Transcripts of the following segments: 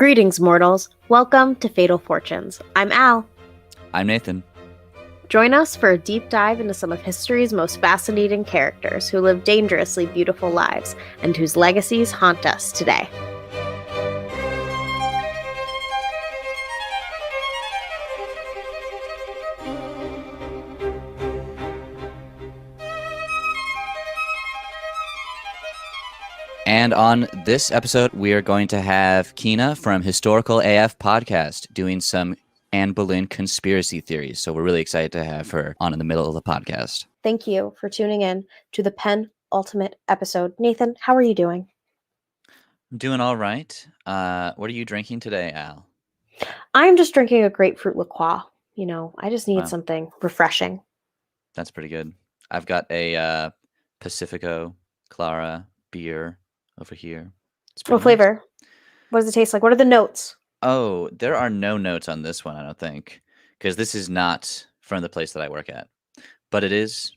Greetings, mortals. Welcome to Fatal Fortunes. I'm Al. I'm Nathan. Join us for a deep dive into some of history's most fascinating characters who live dangerously beautiful lives and whose legacies haunt us today. And on this episode, we are going to have Kyna from Historical AF Podcast doing some Anne Boleyn conspiracy theories. So we're really excited to have her on in the middle of the podcast. Thank you for tuning in to the penultimate episode. Nathan, how are you doing? I'm doing all right. What are you drinking today, Al? I'm just drinking a grapefruit liqueur. You know, I just need Wow. something refreshing. That's pretty good. I've got a Pacifico Clara beer over here. What flavor? What does it taste like? What are the notes? Oh, there are no notes on this one, I don't think, because this is not from the place that I work at. But it is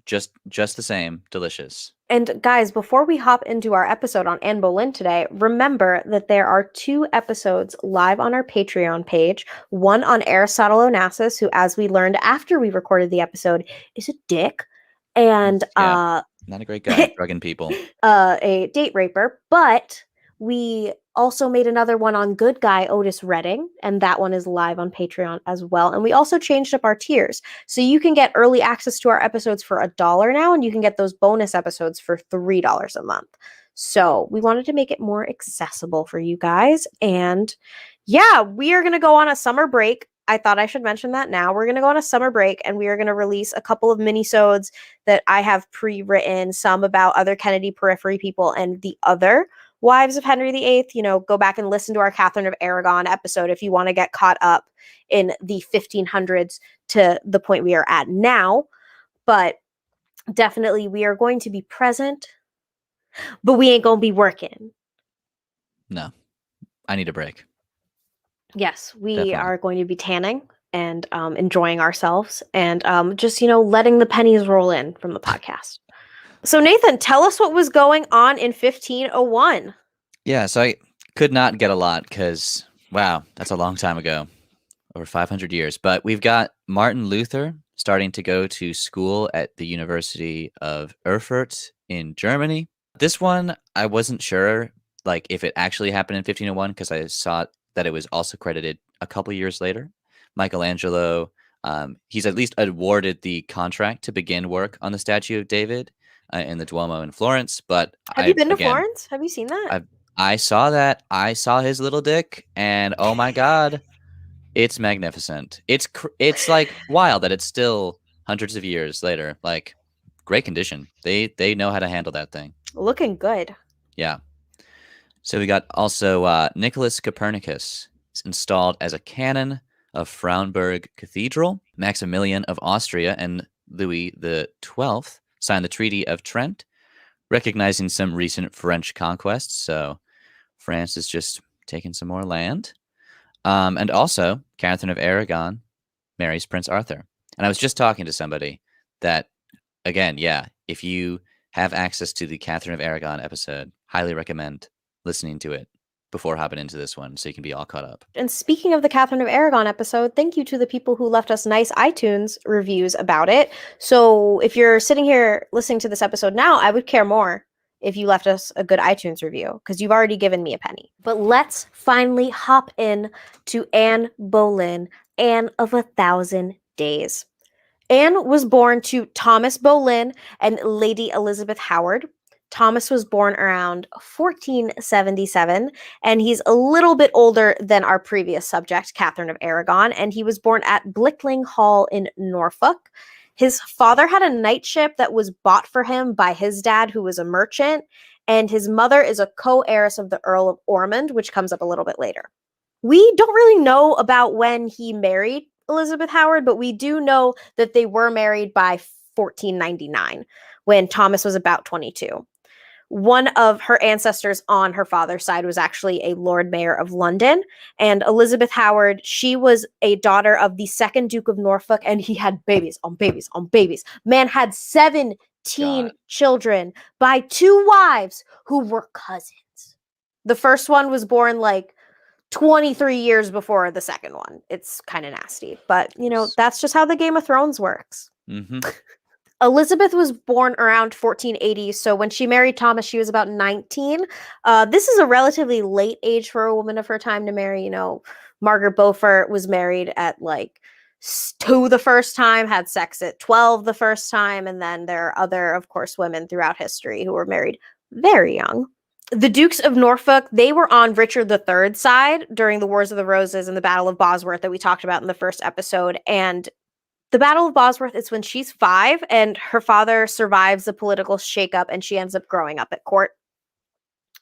just the same, delicious. And guys, before we hop into our episode on Anne Boleyn today, remember that there are 2 episodes live on our Patreon page. One on Aristotle Onassis, who, as we learned after we recorded the episode, is a dick. And not a great guy, drugging people. A date raper. But we also made another one on good guy Otis Redding, and that one is live on Patreon as well. And we also changed up our tiers. So you can get early access to our episodes for $1 now, and you can get those bonus episodes for $3 a month. So we wanted to make it more accessible for you guys. And yeah, we are going to go on a summer break. I thought I should mention that now. We're going to go on a summer break, and we are going to release a couple of mini-sodes that I have pre-written, some about other Kennedy periphery people and the other wives of Henry VIII. You know, go back and listen to our Catherine of Aragon episode if you want to get caught up in the 1500s to the point we are at now. But definitely we are going to be present, but we ain't going to be working. No, I need a break. Yes, we are going to be tanning and enjoying ourselves and just, letting the pennies roll in from the podcast. So, Nathan, tell us what was going on in 1501. Yeah, so I could not get a lot because, wow, that's a long time ago, over 500 years. But we've got Martin Luther starting to go to school at the University of Erfurt in Germany. This one, I wasn't sure if it actually happened in 1501 because I saw that it was also credited a couple years later. Michelangelo, he's at least awarded the contract to begin work on the statue of David in the Duomo in Florence. But have you been to Florence? Have you seen that? I saw that. I saw his little dick, and oh my God, it's magnificent. It's like wild that it's still hundreds of years later, like great condition. They know how to handle that thing. Looking good. Yeah. So we got also Nicholas Copernicus is installed as a canon of Frauenburg Cathedral. Maximilian of Austria and Louis XII signed the Treaty of Trent, recognizing some recent French conquests. So France is just taking some more land. And also, Catherine of Aragon marries Prince Arthur. And I was just talking to somebody that, again, yeah, if you have access to the Catherine of Aragon episode, highly recommend listening to it before hopping into this one so you can be all caught up. And speaking of the Catherine of Aragon episode, thank you to the people who left us nice iTunes reviews about it. So if you're sitting here listening to this episode now, I would care more if you left us a good iTunes review because you've already given me a penny. But let's finally hop in to Anne Boleyn, Anne of 1,000 Days. Anne was born to Thomas Boleyn and Lady Elizabeth Howard. Thomas was born around 1477, and he's a little bit older than our previous subject, Catherine of Aragon, and he was born at Blickling Hall in Norfolk. His father had a knightship that was bought for him by his dad, who was a merchant, and his mother is a co-heiress of the Earl of Ormond, which comes up a little bit later. We don't really know about when he married Elizabeth Howard, but we do know that they were married by 1499, when Thomas was about 22. One of her ancestors on her father's side was actually a Lord Mayor of London. And Elizabeth Howard, she was a daughter of the second Duke of Norfolk, and he had babies on babies on babies. Man had 17 children by 2 wives who were cousins. The first one was born 23 years before the second one. It's kind of nasty, but that's just how the Game of Thrones works. Mm-hmm. Elizabeth was born around 1480, so when she married Thomas, she was about 19. This is a relatively late age for a woman of her time to marry. Margaret Beaufort was married at like 2 the first time, had sex at 12 the first time, and then there are other, of course, women throughout history who were married very young. The Dukes of Norfolk, they were on Richard III's side during the Wars of the Roses and the Battle of Bosworth that we talked about in the first episode, and the Battle of Bosworth is when she's 5 and her father survives the political shakeup and she ends up growing up at court.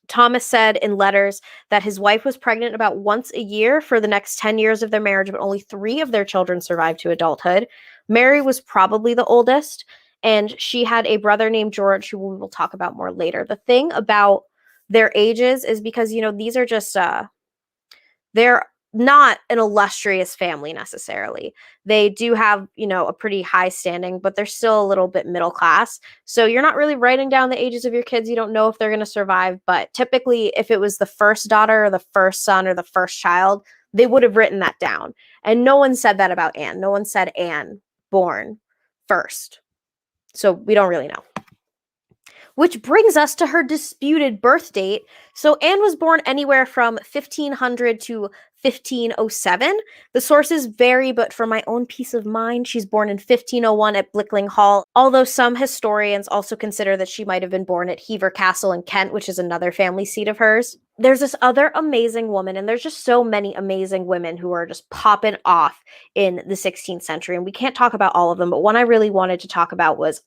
Thomas said in letters that his wife was pregnant about once a year for the next 10 years of their marriage, but only 3 of their children survived to adulthood. Mary was probably the oldest, and she had a brother named George, who we will talk about more later. The thing about their ages is because, these are just, they're not an illustrious family necessarily. They do have, a pretty high standing, but they're still a little bit middle class. So you're not really writing down the ages of your kids. You don't know if they're going to survive. But typically, if it was the first daughter or the first son or the first child, they would have written that down. And no one said that about Anne. No one said Anne born first. So we don't really know. Which brings us to her disputed birth date. So Anne was born anywhere from 1500 to 1507. The sources vary, but for my own peace of mind, she's born in 1501 at Blickling Hall, although some historians also consider that she might have been born at Hever Castle in Kent, which is another family seat of hers. There's this other amazing woman, and there's just so many amazing women who are just popping off in the 16th century, and we can't talk about all of them, but one I really wanted to talk about was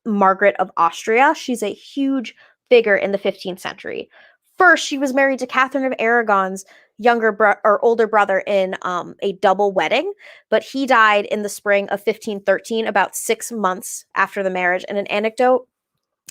Margaret of Austria. She's a huge figure in the 15th century. First, she was married to Catherine of Aragon's older brother in a double wedding, but he died in the spring of 1513, about 6 months after the marriage. And an anecdote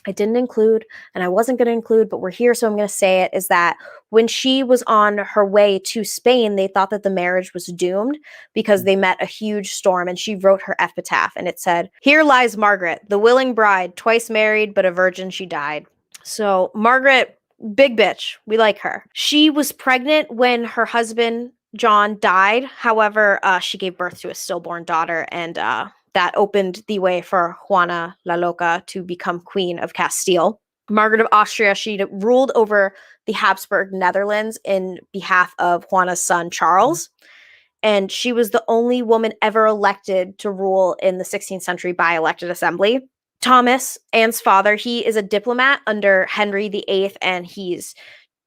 I didn't include, and I wasn't going to include, but we're here, so I'm going to say it, is that when she was on her way to Spain, they thought that the marriage was doomed because they met a huge storm, and she wrote her epitaph, and it said, "Here lies Margaret, the willing bride, twice married, but a virgin she died." So Margaret, big bitch. We like her. She was pregnant when her husband, John, died. However, she gave birth to a stillborn daughter, and that opened the way for Juana la Loca to become Queen of Castile. Margaret of Austria, she ruled over the Habsburg Netherlands in behalf of Juana's son, Charles. And she was the only woman ever elected to rule in the 16th century by elected assembly. Thomas, Anne's father, he is a diplomat under Henry VIII, and he's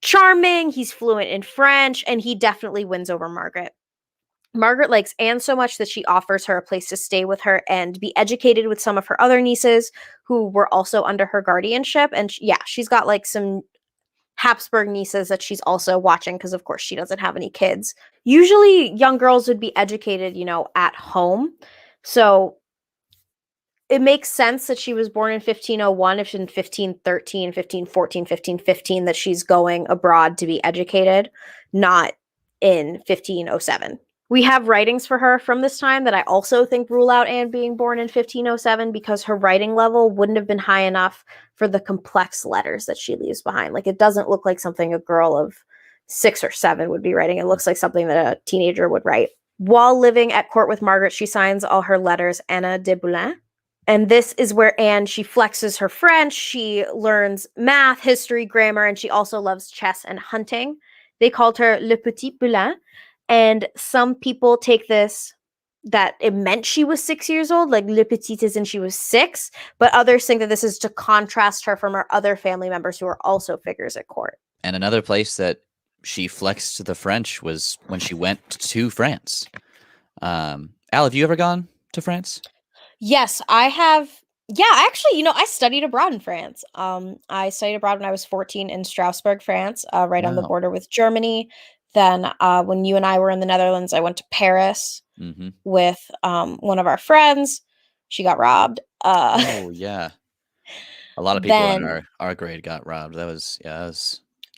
charming, he's fluent in French, and he definitely wins over Margaret. Margaret likes Anne so much that she offers her a place to stay with her and be educated with some of her other nieces who were also under her guardianship. And she's got like some Habsburg nieces that she's also watching because, of course, she doesn't have any kids. Usually young girls would be educated, at home. So it makes sense that she was born in 1501, if in 1513, 1514, 1515, that she's going abroad to be educated, not in 1507. We have writings for her from this time that I also think rule out Anne being born in 1507 because her writing level wouldn't have been high enough for the complex letters that she leaves behind. Like, it doesn't look like something a girl of 6 or 7 would be writing. It looks like something that a teenager would write. While living at court with Margaret, she signs all her letters Anne Boleyn. And this is where Anne, she flexes her French, she learns math, history, grammar, and she also loves chess and hunting. They called her Le Petit Boleyn. And some people take this that it meant she was 6 years old, like Le Petit is in she was 6, but others think that this is to contrast her from her other family members who are also figures at court. And another place that she flexed the French was when she went to France. Al, have you ever gone to France? Yes, I have. Yeah, actually, I studied abroad in France. I studied abroad when I was 14 in Strasbourg, France, right on the border with Germany. Then when you and I were in the Netherlands, I went to Paris with one of our friends. She got robbed. Oh, yeah. A lot of people in our grade got robbed. That was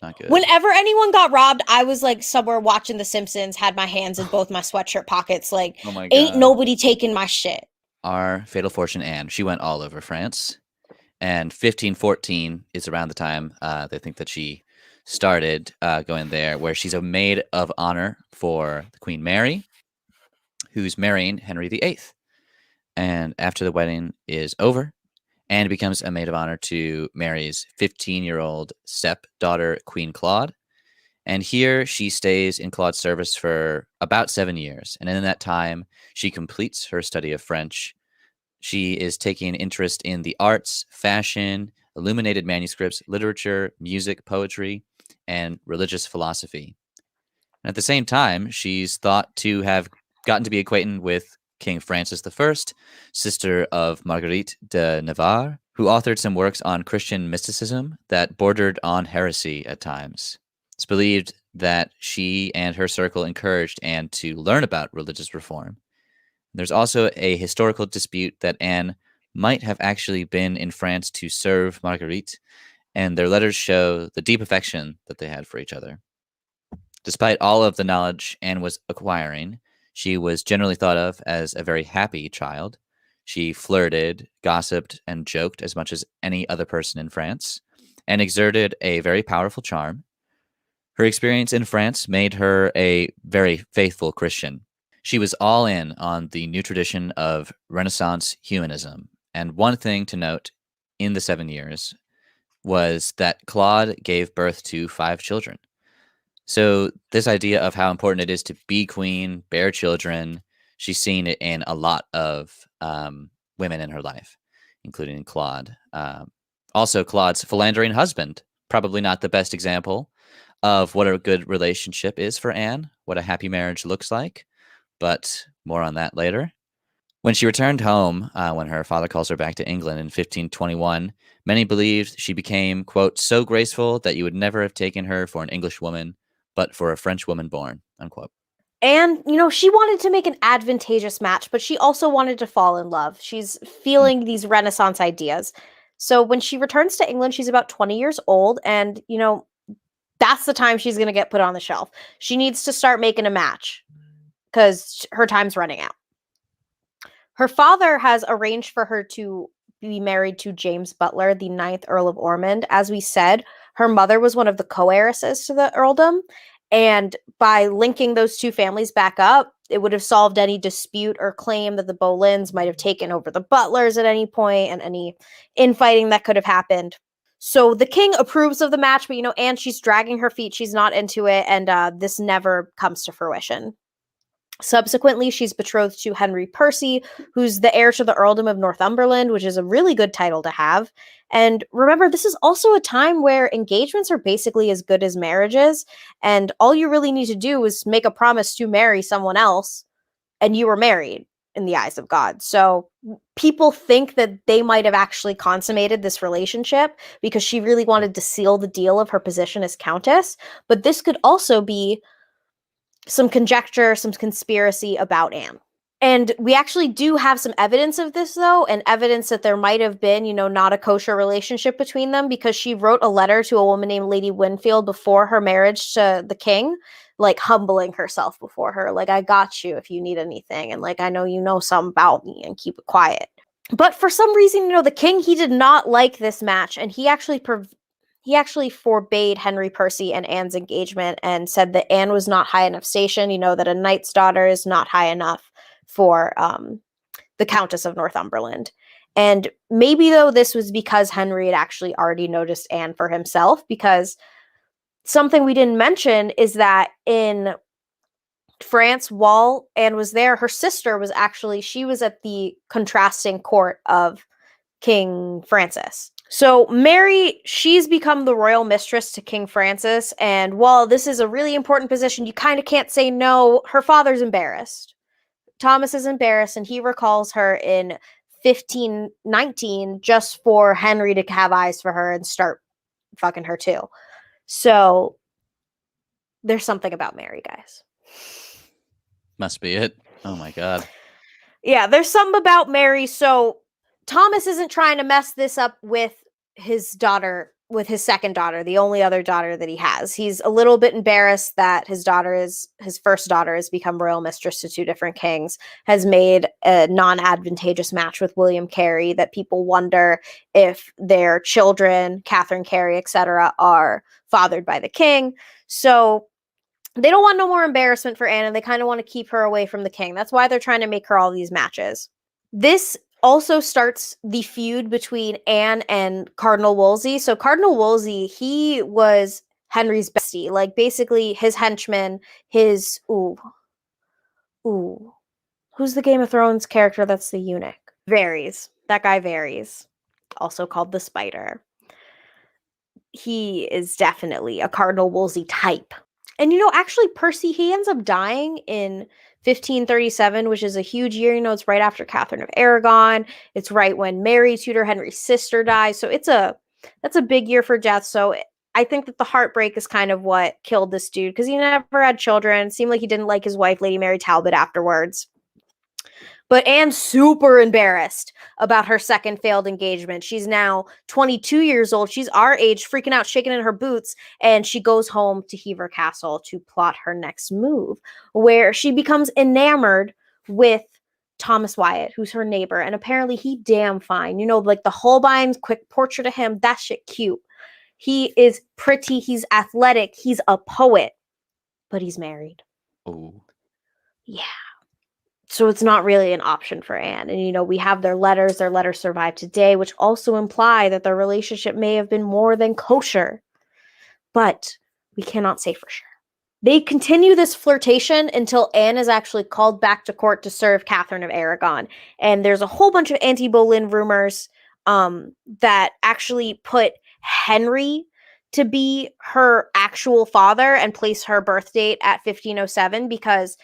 not good. Whenever anyone got robbed, I was like somewhere watching The Simpsons, had my hands in both my sweatshirt pockets, like, oh my God. Ain't nobody taking my shit. Our fatal fortune Anne, she went all over France. And 1514 is around the time they think that she started going there, where she's a maid of honor for the Queen Mary, who's marrying Henry VIII. And after the wedding is over, Anne becomes a maid of honor to Mary's 15-year-old stepdaughter, Queen Claude. And here she stays in Claude's service for about 7 years. And in that time, she completes her study of French. She is taking interest in the arts, fashion, illuminated manuscripts, literature, music, poetry, and religious philosophy. And at the same time, she's thought to have gotten to be acquainted with King Francis I, sister of Marguerite de Navarre, who authored some works on Christian mysticism that bordered on heresy at times. It's believed that she and her circle encouraged Anne to learn about religious reform. There's also a historical dispute that Anne might have actually been in France to serve Marguerite, and their letters show the deep affection that they had for each other. Despite all of the knowledge Anne was acquiring, she was generally thought of as a very happy child. She flirted, gossiped, and joked as much as any other person in France, and exerted a very powerful charm. Her experience in France made her a very faithful Christian. She was all in on the new tradition of Renaissance humanism. And one thing to note in the 7 years was that Claude gave birth to 5 children. So this idea of how important it is to be queen, bear children, she's seen it in a lot of women in her life, including Claude. Also, Claude's philandering husband, probably not the best example of what a good relationship is for Anne, what a happy marriage looks like, but more on that later. When she returned home, when her father calls her back to England in 1521, many believed she became, quote, so graceful that you would never have taken her for an English woman, but for a French woman born, unquote. And, she wanted to make an advantageous match, but she also wanted to fall in love. She's feeling these Renaissance ideas. So when she returns to England, she's about 20 years old, and, that's the time she's going to get put on the shelf. She needs to start making a match because her time's running out. Her father has arranged for her to be married to James Butler, the 9th Earl of Ormond. As we said, her mother was one of the co-heiresses to the earldom, and by linking those two families back up, it would have solved any dispute or claim that the Boleyns might have taken over the Butlers at any point and any infighting that could have happened. So the king approves of the match, but, Anne, she's dragging her feet. She's not into it, and this never comes to fruition. Subsequently, she's betrothed to Henry Percy, who's the heir to the earldom of Northumberland, which is a really good title to have. And remember, this is also a time where engagements are basically as good as marriages, and all you really need to do is make a promise to marry someone else, and you were married in the eyes of God. So people think that they might have actually consummated this relationship because she really wanted to seal the deal of her position as countess, but this could also be some conjecture, some conspiracy about Anne. And we actually do have some evidence of this, though, and evidence that there might have been, not a kosher relationship between them, because she wrote a letter to a woman named Lady Winfield before her marriage to the king, like humbling herself before her. Like, I got you if you need anything. And like, I know you know something about me, and keep it quiet. But for some reason, the king, he did not like this match, and he actually forbade Henry Percy and Anne's engagement and said that Anne was not high enough station, that a knight's daughter is not high enough for the Countess of Northumberland. And maybe, though, this was because Henry had actually already noticed Anne for himself, because something we didn't mention is that in France, while Anne was there, her sister was she was at the contrasting court of King Francis. So Mary, she's become the royal mistress to King Francis, and while this is a really important position, you kind of can't say no. Her father's embarrassed. Thomas is embarrassed, and he recalls her in 1519 just for Henry to have eyes for her and start fucking her too. So there's something about Mary, guys. Must be it. Oh my God. Yeah, there's something about Mary. So Thomas isn't trying to mess this up with his daughter, with his second daughter, the only other daughter that he has. He's a little bit embarrassed that his first daughter has become royal mistress to two different kings, has made a non-advantageous match with William Carey, that people wonder if their children, Catherine Carey, etc., are fathered by the king. So they don't want no more embarrassment for Anne, and they kind of want to keep her away from the king. That's why they're trying to make her all these matches. This also starts the feud between Anne and Cardinal Wolsey. So Cardinal Wolsey, he was Henry's bestie, like basically his henchman, his who's the Game of Thrones character that's the eunuch? Varys. That guy Varys, also called the Spider. He is definitely a Cardinal Wolsey type. And actually Percy, he ends up dying in 1537, which is a huge year. It's right after Catherine of Aragon. It's right when Mary Tudor, Henry's sister, dies. So that's a big year for death. So I think that the heartbreak is kind of what killed this dude, because he never had children. It seemed like he didn't like his wife, Lady Mary Talbot, afterwards. But Anne's super embarrassed about her second failed engagement. She's now 22 years old. She's our age, freaking out, shaking in her boots. And she goes home to Hever Castle to plot her next move, where she becomes enamored with Thomas Wyatt, who's her neighbor. And apparently he damn fine. Like the Holbein quick portrait of him, that shit cute. He is pretty. He's athletic. He's a poet. But he's married. Oh. Yeah. So it's not really an option for Anne. And, we have their letters. Their letters survive today, which also imply that their relationship may have been more than kosher. But we cannot say for sure. They continue this flirtation until Anne is actually called back to court to serve Catherine of Aragon. And there's a whole bunch of anti-Boleyn rumors that actually put Henry to be her actual father and place her birth date at 1507, because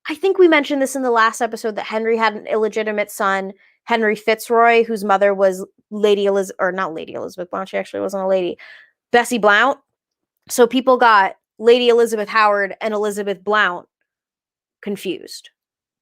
I think we mentioned this in the last episode that Henry had an illegitimate son, Henry Fitzroy, whose mother was Lady Elizabeth, or not Lady Elizabeth Blount, she actually wasn't a lady, Bessie Blount. So people got Lady Elizabeth Howard and Elizabeth Blount confused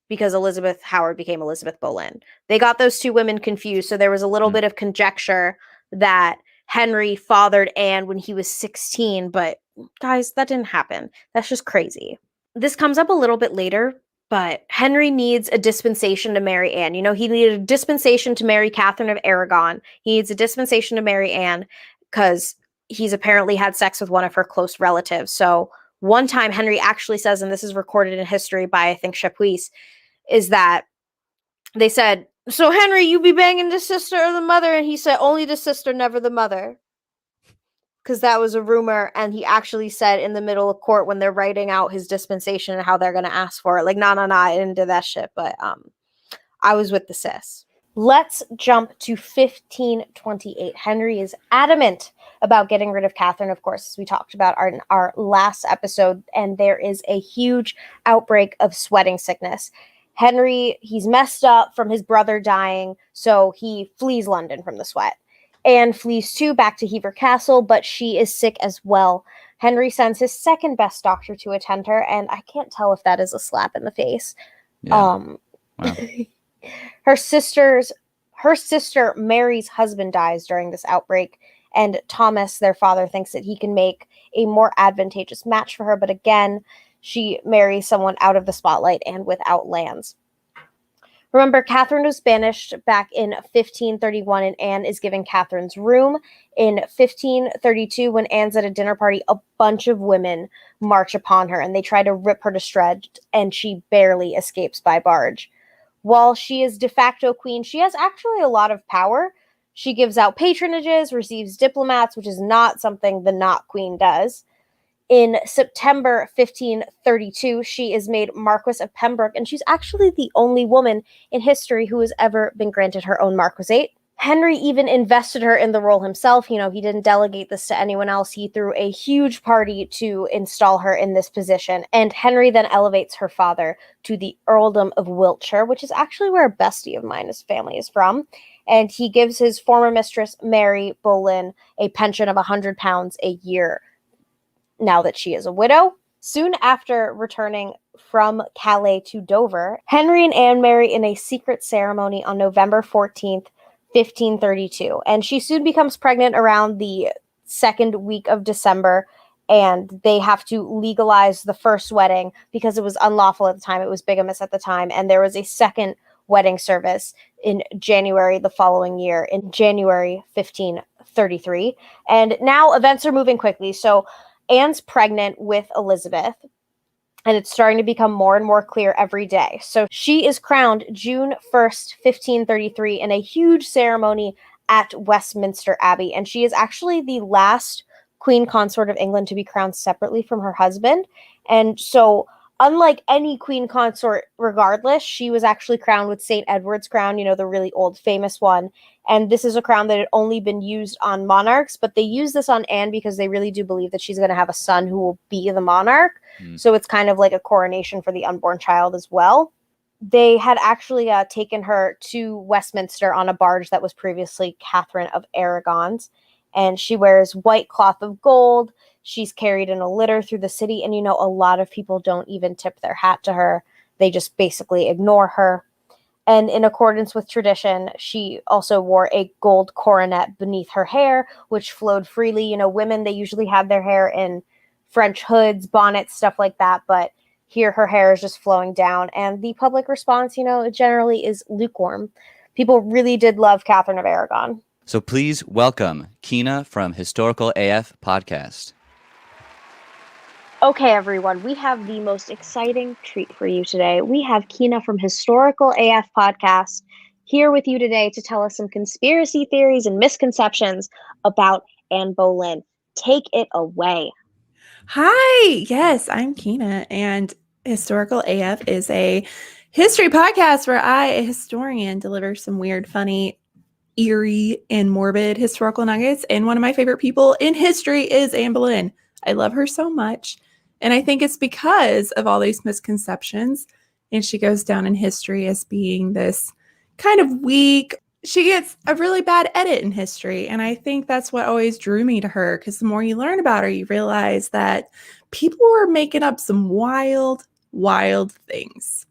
because Elizabeth Howard became Elizabeth Boleyn. They got those two women confused, so there was a little bit of conjecture that Henry fathered Anne when he was 16, but guys, that didn't happen. That's just crazy. This comes up a little bit later, but Henry needs a dispensation to marry Anne. He needed a dispensation to marry Catherine of Aragon. He needs a dispensation to marry Anne because he's apparently had sex with one of her close relatives. So one time Henry actually says, and this is recorded in history by, I think, Chapuis, is that they said, "So Henry, you be banging the sister or the mother?" And he said, "Only the sister, never the mother." Because that was a rumor, and he actually said in the middle of court when they're writing out his dispensation and how they're going to ask for it, like, nah, I didn't do that shit, but I was with the sis. Let's jump to 1528. Henry is adamant about getting rid of Catherine, of course, as we talked about in our last episode, and there is a huge outbreak of sweating sickness. Henry, he's messed up from his brother dying, so he flees London from the sweat. Anne flees too back to Hever Castle, but she is sick as well. Henry sends his second best doctor to attend her, and I can't tell if that is a slap in the face. Yeah. Wow. Her sister Mary's husband dies during this outbreak, and Thomas, their father, thinks that he can make a more advantageous match for her, but again, she marries someone out of the spotlight and without lands. Remember, Catherine was banished back in 1531, and Anne is given Catherine's room. In 1532, when Anne's at a dinner party, a bunch of women march upon her, and they try to rip her to shreds, and she barely escapes by barge. While she is de facto queen, she has actually a lot of power. She gives out patronages, receives diplomats, which is not something the not queen does. In September 1532, she is made Marquess of Pembroke, and she's actually the only woman in history who has ever been granted her own marquisate. Henry even invested her in the role himself. He didn't delegate this to anyone else. He threw a huge party to install her in this position, and Henry then elevates her father to the earldom of Wiltshire, which is actually where a bestie of mine, his family, is from. And he gives his former mistress, Mary Boleyn, a pension of £100 a year now that she is a widow. Soon after returning from Calais to Dover, Henry and Anne marry in a secret ceremony on November 14th, 1532. And she soon becomes pregnant around the second week of December, and they have to legalize the first wedding because it was unlawful at the time. It was bigamous at the time, and there was a second wedding service in January the following year, in January 1533. And now events are moving quickly. So Anne's pregnant with Elizabeth, and it's starting to become more and more clear every day. So she is crowned June 1st, 1533, in a huge ceremony at Westminster Abbey. And she is actually the last queen consort of England to be crowned separately from her husband. And so, unlike any queen consort, regardless, she was actually crowned with St. Edward's crown, the really old famous one. And this is a crown that had only been used on monarchs, but they use this on Anne because they really do believe that she's going to have a son who will be the monarch. So it's kind of like a coronation for the unborn child as well. They had actually taken her to Westminster on a barge that was previously Catherine of Aragon's, and she wears white cloth of gold. She's carried in a litter through the city, and a lot of people don't even tip their hat to her. They just basically ignore her. And in accordance with tradition, she also wore a gold coronet beneath her hair, which flowed freely. Women, they usually have their hair in French hoods, bonnets, stuff like that, but here her hair is just flowing down, and the public response, generally is lukewarm. People really did love Catherine of Aragon. So please welcome Kyna from Historical AF Podcast. Okay, everyone, we have the most exciting treat for you today. We have Kyna from Historical AF Podcast here with you today to tell us some conspiracy theories and misconceptions about Anne Boleyn. Take it away. Hi, yes, I'm Kyna, and Historical AF is a history podcast where I, a historian, deliver some weird, funny, eerie, and morbid historical nuggets. And one of my favorite people in history is Anne Boleyn. I love her so much, and I think it's because of all these misconceptions, and she goes down in history as being this kind of weak. She gets a really bad edit in history, and I think that's what always drew me to her, because the more you learn about her, you realize that people were making up some wild, wild things.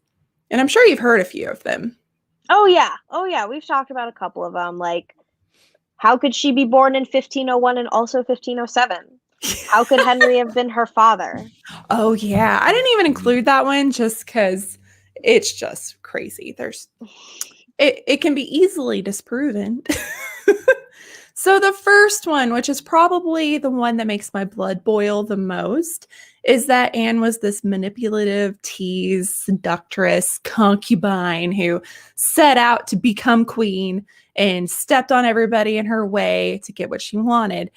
And I'm sure you've heard a few of them. Oh, yeah. We've talked about a couple of them, like, how could she be born in 1501 and also 1507? How could Henry have been her father? Oh, yeah. I didn't even include that one just because it's just crazy. It can be easily disproven. So the first one, which is probably the one that makes my blood boil the most, is that Anne was this manipulative, tease, seductress, concubine who set out to become queen and stepped on everybody in her way to get what she wanted.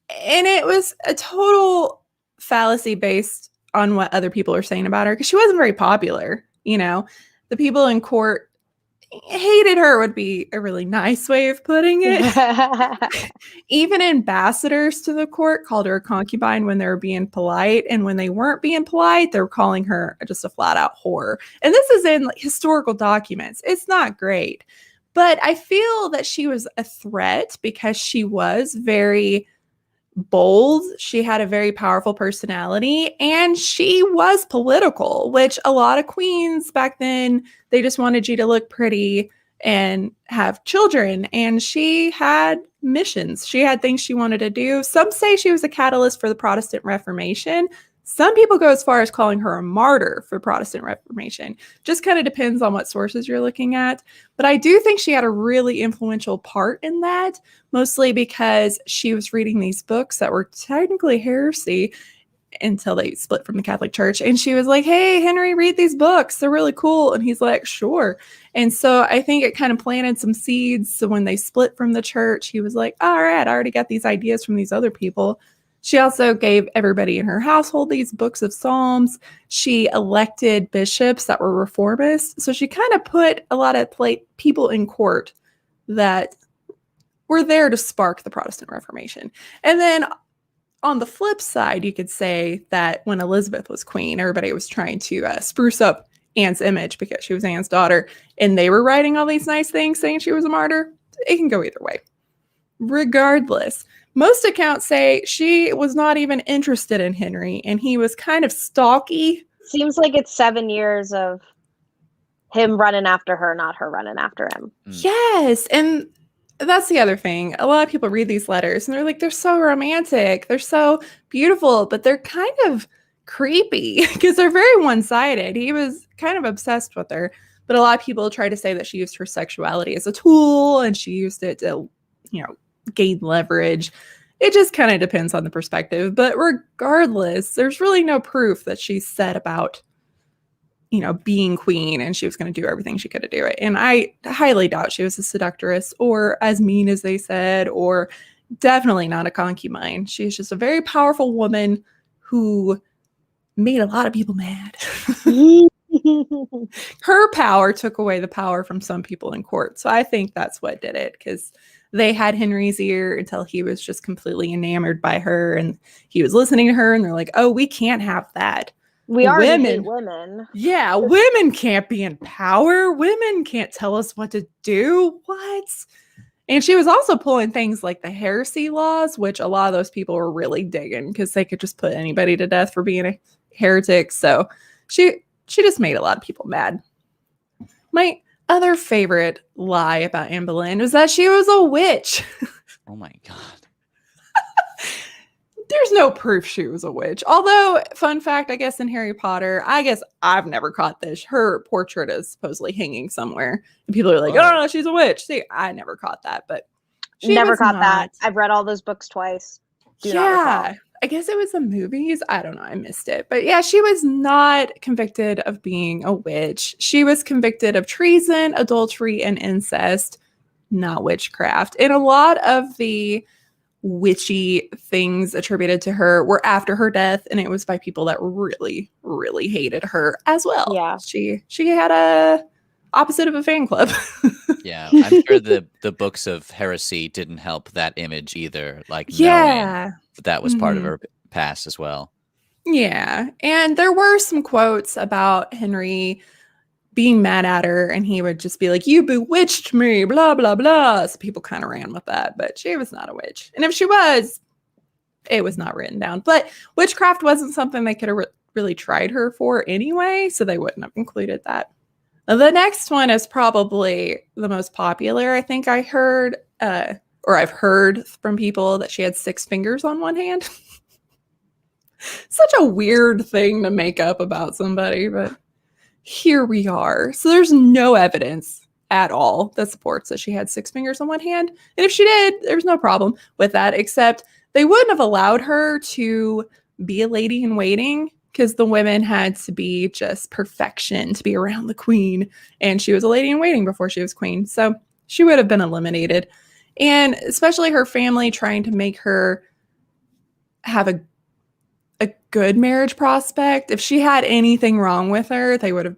And it was a total fallacy based on what other people are saying about her, because she wasn't very popular. The people in court hated her would be a really nice way of putting it. Even ambassadors to the court called her a concubine when they were being polite, and when they weren't being polite, they were calling her just a flat out whore. And this is in historical documents. It's not great, but I feel that she was a threat because she was very bold. She had a very powerful personality, and she was political, which a lot of queens back then, they just wanted you to look pretty and have children. And she had missions. She had things she wanted to do. Some say she was a catalyst for the Protestant Reformation. Some people go as far as calling her a martyr for Protestant Reformation. Just kind of depends on what sources you're looking at. But I do think she had a really influential part in that, mostly because she was reading these books that were technically heresy until they split from the Catholic Church. And she was like, hey, Henry, read these books. They're really cool. And he's like, sure. And so I think it kind of planted some seeds. So when they split from the church, he was like, all right, I already got these ideas from these other people. She also gave everybody in her household these books of Psalms. She elected bishops that were reformists. So she kind of put a lot of people in court that were there to spark the Protestant Reformation. And then on the flip side, you could say that when Elizabeth was queen, everybody was trying to spruce up Anne's image because she was Anne's daughter, and they were writing all these nice things saying she was a martyr. It can go either way. Regardless, most accounts say she was not even interested in Henry, and he was kind of stalky. Seems like it's 7 years of him running after her, not her running after him. Yes, and that's the other thing. A lot of people read these letters and they're like, they're so romantic. They're so beautiful, but they're kind of creepy because they're very one-sided. He was kind of obsessed with her, but a lot of people try to say that she used her sexuality as a tool and she used it to, gain leverage. It just kind of depends on the perspective. But regardless, there's really no proof that she said about being queen and she was going to do everything she could to do it. And I highly doubt she was a seductress or as mean as they said, or definitely not a concubine. She's just a very powerful woman who made a lot of people mad. Her power took away the power from some people in court. So I think that's what did it, because they had Henry's ear until he was just completely enamored by her and he was listening to her and they're like, oh, we can't have that. We already hate women. Yeah, women can't be in power. Women can't tell us what to do. What? And she was also pulling things like the heresy laws, which a lot of those people were really digging because they could just put anybody to death for being a heretic. So she just made a lot of people mad. My other favorite lie about Anne Boleyn was that she was a witch. Oh my God. There's no proof she was a witch. Although, fun fact, I guess in Harry Potter, I guess I've never caught this. Her portrait is supposedly hanging somewhere. And people are like, oh, no, she's a witch. See, I never caught that, but she never caught that. I've read all those books twice. Yeah. I guess it was the movies. I don't know. I missed it. But yeah, she was not convicted of being a witch. She was convicted of treason, adultery, and incest, not witchcraft. And a lot of the witchy things attributed to her were after her death, and it was by people that really, really hated her as well. Yeah. She had a opposite of a fan club. Yeah, I'm sure the books of heresy didn't help that image either. Like, knowing that was part of her past as well. Yeah. And there were some quotes about Henry being mad at her, and he would just be like, you bewitched me, blah, blah, blah. So people kind of ran with that, but she was not a witch. And if she was, it was not written down. But witchcraft wasn't something they could have really tried her for anyway, so they wouldn't have included that. The next one is probably the most popular. I think I heard, or I've heard from people that she had 6 fingers on one hand. Such a weird thing to make up about somebody, but here we are. So there's no evidence at all that supports that she had 6 fingers on one hand. And if she did, there's no problem with that, except they wouldn't have allowed her to be a lady in waiting because the women had to be just perfection to be around the queen. And she was a lady in waiting before she was queen. So she would have been eliminated. And especially her family trying to make her have a good marriage prospect. If she had anything wrong with her, they would have,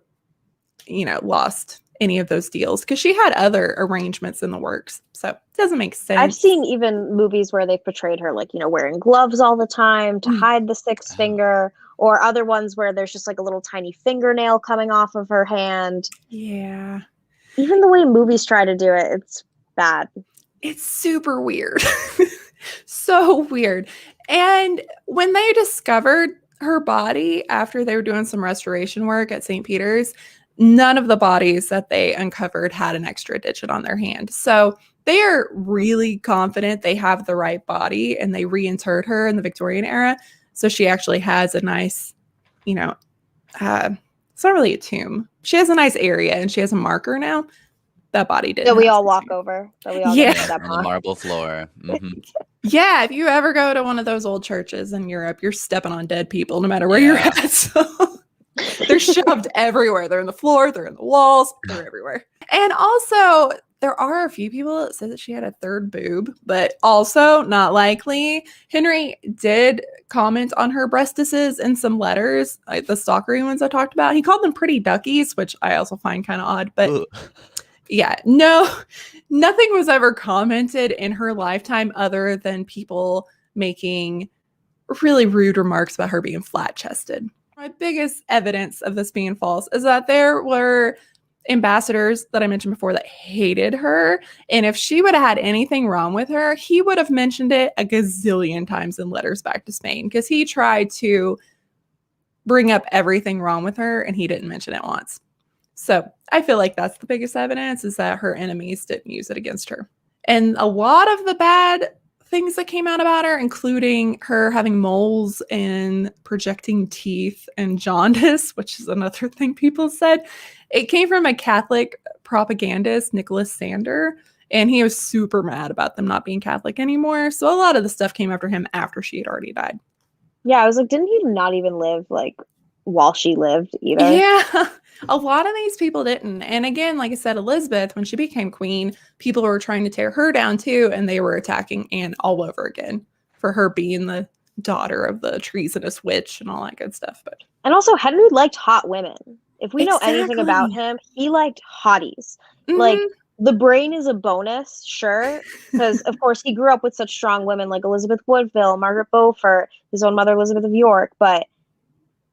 lost any of those deals because she had other arrangements in the works. So it doesn't make sense. I've seen even movies where they've portrayed her like, wearing gloves all the time to hide the 6th finger, or other ones where there's just like a little tiny fingernail coming off of her hand. Yeah. Even the way movies try to do it, it's bad. It's super weird. So weird. And when they discovered her body after they were doing some restoration work at St. Peter's, none of the bodies that they uncovered had an extra digit on their hand. So they are really confident they have the right body, and they reinterred her in the Victorian era. So she actually has a nice, it's not really a tomb. She has a nice area and she has a marker now. That body did. That we all walk over. That we all on the marble floor. Mm-hmm. Yeah, if you ever go to one of those old churches in Europe, you're stepping on dead people no matter where you're at. So they're shoved everywhere. They're in the floor, they're in the walls, they're everywhere. And also, there are a few people that say that she had a 3rd boob, but also not likely. Henry did comment on her breastises in some letters, like the stalkery ones I talked about. He called them pretty duckies, which I also find kind of odd, but Ugh. Yeah, nothing was ever commented in her lifetime other than people making really rude remarks about her being flat-chested. My biggest evidence of this being false is that there were ambassadors that I mentioned before that hated her. And if she would have had anything wrong with her, he would have mentioned it a gazillion times in letters back to Spain because he tried to bring up everything wrong with her and he didn't mention it once. So I feel like that's the biggest evidence, is that her enemies didn't use it against her. And a lot of the bad things that came out about her, including her having moles and projecting teeth and jaundice, which is another thing people said, it came from a Catholic propagandist, Nicholas Sander, and he was super mad about them not being Catholic anymore. So a lot of the stuff came after him after she had already died. Yeah, I was like, didn't he not even live like while she lived either? Yeah, a lot of these people didn't. And again, like I said, Elizabeth, when she became queen, people were trying to tear her down too, and they were attacking Anne all over again for her being the daughter of the treasonous witch and all that good stuff. But And also, Henry liked hot women. If we know anything about exactly. him, he liked hotties. Like, Mhm. the brain is a bonus, sure, because of course he grew up with such strong women like Elizabeth Woodville, Margaret Beaufort, his own mother Elizabeth of York. But